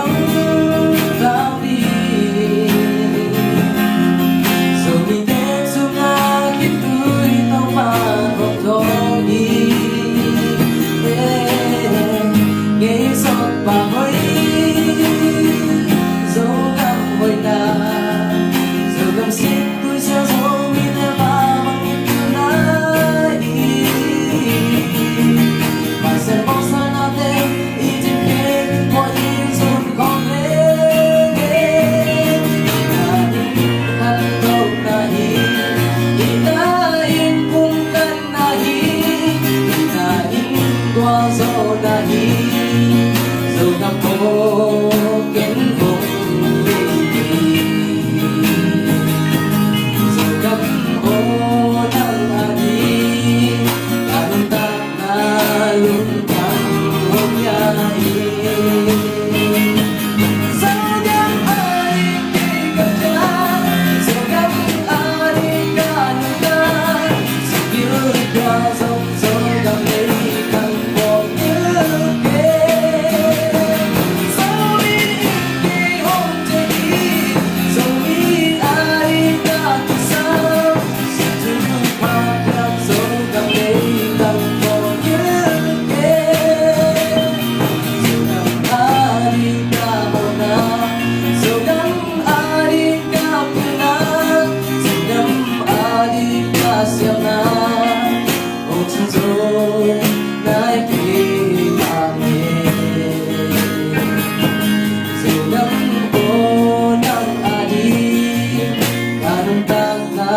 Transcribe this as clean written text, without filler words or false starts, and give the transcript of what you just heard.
vắng vào đi. Rồi mình thêm xuống nga khi tươi tao mà không thôi đi. Nghe giọt bà hoih Zogam hoih na Zogam xin tôi sẽ dấu mình em bằng những thứ này. Mà sẽ bỏ xa natin itinkin mo insun kongre. Inain handog nahi Inain pungkan nahi Inain tuazo nahi Zogam ko ken vùng đi. Zogam Ading Ganun tak na luntang hoih. Zogam Ading di kerja Zogam Ading ganun ka Secure qua dòng Zogam lấy thằng bóng như kê. Sao biết đi hôm chạy đi Rồi biết Ading đã từ sao Sẽ thương hoa gặp Zogam lấy thằng bóng như kê. Zogam Ading đã bầu na Zogam Ading đã bầu na Zogam Ading đã siêu na. Ôi chân rồi nãy khi mà nghe Zogam Ading ganun tak na